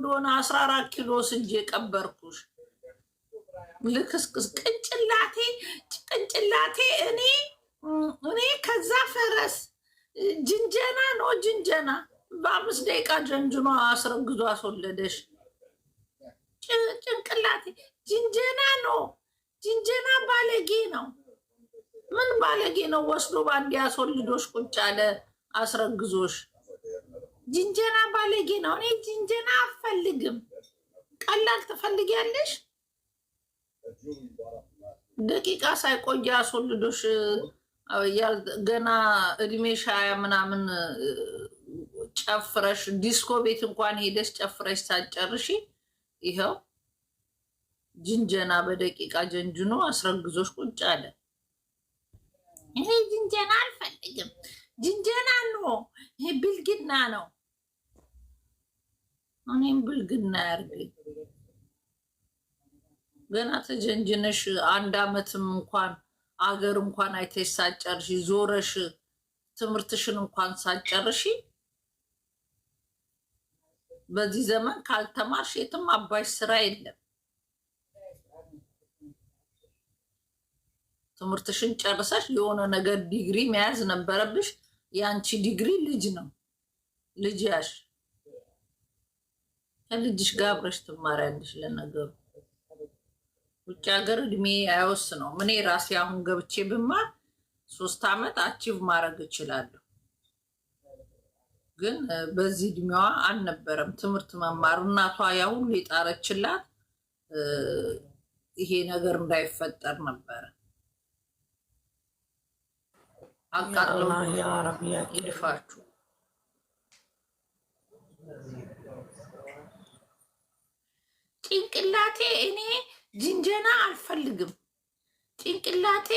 እንደሆነ 14 ኪሎ ስንጄ ቀበርኩሽ። ልክስክስ ቅንጭላቴ እኔ ከዛ ፈረስ ጅንጀና ነው ጅንጀና በ5 ደቂቃ ጀንጅኖ አስረግዞ አስወለደሽ። ጭንቅላቴ ጅንጀና ነው። ጅንጀና ባለጌ ነው። ምን ባለጌ ነው? ወስዶ ባንድ ያስወልዶሽ ቁጭ አለ አስረግዞሽ። ጅንጀና ባለጌ ነው። እኔ ጅንጀና አፈልግም። ቀላል ትፈልጊያለሽ? ደቂቃ ሳይቆይ አስወልዶሽ ገና እድሜሽ 20 ምናምን ጨፍረሽ ዲስኮ ቤት እንኳን ሄደሽ ጨፍረሽ ሳጨርሺ ይኸው ጅንጀና በደቂቃ ጀንጅኖ አስረግዞሽ ቁጭ አለ። ይሄ ጅንጀና አልፈልግም። ጅንጀና ነው። ይሄ ብልግና ነው። እኔም ብልግና ያርገኝ። ገና ተጀንጅነሽ 1 አመትም እንኳን አገር እንኳን አይተሽ ሳጨርሺ ዞረሽ ትምህርትሽን እንኳን ሳጨርሺ በዚህ ዘመን ካልተማርሽ የትም አባሽ ስራ የለም። ትምህርትሽን ጨርሰሽ የሆነ ነገር ዲግሪ መያዝ ነበረብሽ። ያንቺ ዲግሪ ልጅ ነው። ልጅ ያሽ ከልጅሽ ጋር አብረሽ ትማሪያለሽ። ለነገሩ ውጭ ሀገር እድሜ አይወስነው። እኔ ራሴ አሁን ገብቼ ብማር 3 አመት አቺቭ ማድረግ እችላለሁ። ግን በዚህ እድሜዋ አልነበረም ትምህርት መማር። እናቷ ያ ሁሉ የጣረችላት ይሄ ነገር እንዳይፈጠር ነበረ። አቃለው ያ ረቢያ ይድፋችሁ። ጭንቅላቴ እኔ ጅንጀና አልፈልግም። ጭንቅላቴ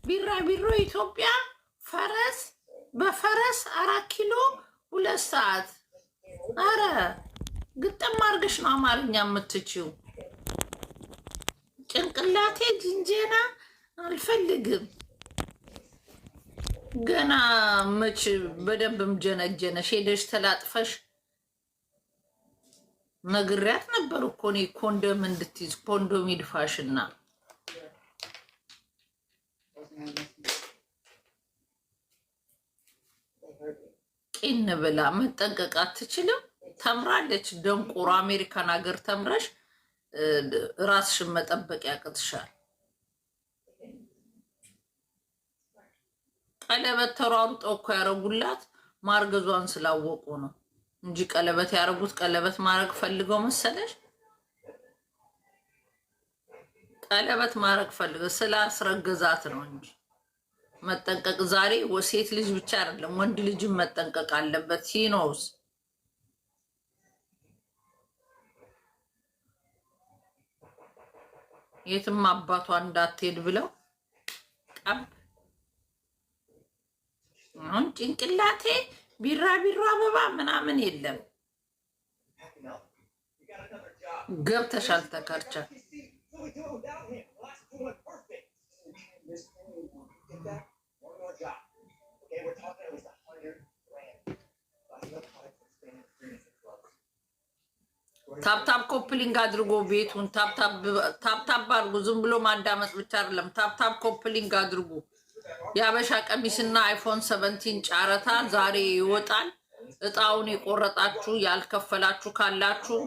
ቢራቢሮ ኢትዮጵያ ፈረስ በፈረስ 4 ኪሎ 2 ሰዓት። አረ ግጥም አድርገሽ ነው አማርኛ የምትችው። ጭንቅላቴ ጅንጀና አልፈልግም። ገና መች በደንብም ጀነጀነሽ ሄደሽ ተላጥፈሽ ነግሪያት ነበር እኮ እኔ ኮንዶም እንድትይዝ ኮንዶም ይድፋሽና ቂን ብላ መጠንቀቅ አትችልም። ተምራለች። ደንቆሮ አሜሪካን ሀገር ተምረሽ ራስሽን መጠበቅ ያቅትሻል። ቀለበት ተሯሩጠው እኮ ያረጉላት ማርገዟን ስላወቁ ነው እንጂ ቀለበት ያረጉት ቀለበት ማረግ ፈልገው መሰለሽ? ቀለበት ማረግ ፈልገው ስላስረገዛት ነው እንጂ መጠንቀቅ። ዛሬ ሴት ልጅ ብቻ አይደለም ወንድ ልጅም መጠንቀቅ አለበት። ሲኖስ የትም አባቷ እንዳትሄድ ብለው ቀብ አሁን ጭንቅላቴ ቢራቢሮ አበባ ምናምን የለም። ገብተሻል ተከርቻ ታፕታፕ ኮፕሊንግ አድርጎ ቤቱን ታፕታፕ አድርጎ ዝም ብሎ ማዳመጥ ብቻ አይደለም። ታፕታፕ ኮፕሊንግ አድርጎ የአበሻ ቀሚስና አይፎን 17 ጨረታ ዛሬ ይወጣል። እጣውን የቆረጣችሁ ያልከፈላችሁ ካላችሁ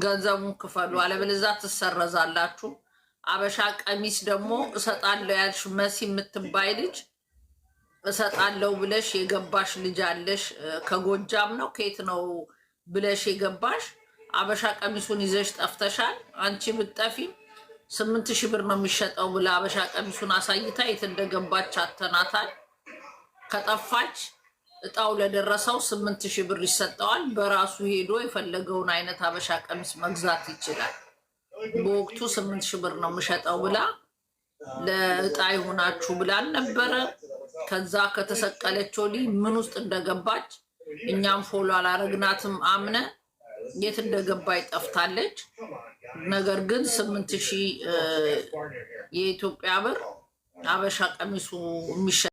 ገንዘቡን ክፈሉ፣ አለበለዚያ ትሰረዛላችሁ። አበሻ ቀሚስ ደግሞ እሰጣለሁ ያልሽ መሲ የምትባይ ልጅ እሰጣለሁ ብለሽ የገባሽ ልጅ አለሽ። ከጎጃም ነው ከየት ነው ብለሽ የገባሽ አበሻ ቀሚሱን ይዘሽ ጠፍተሻል። አንቺ ብትጠፊም 8000 ብር ነው የሚሸጠው ብላ አበሻ ቀሚሱን አሳይታ የት እንደገባች አተናታል። ከጠፋች እጣው ለደረሰው 8000 ብር ይሰጠዋል። በራሱ ሄዶ የፈለገውን አይነት አበሻ ቀሚስ መግዛት ይችላል። በወቅቱ 8000 ብር ነው የምሸጠው ብላ ለእጣ ይሆናችሁ ብላን ነበረ። ከዛ ከተሰቀለች ወዲህ ምን ውስጥ እንደገባች እኛም ፎሎ አላረግናትም። አምነ የት እንደገባች ጠፍታለች። ነገር ግን 8000 የኢትዮጵያ ብር አበሻ ቀሚሱ የሚሸጥ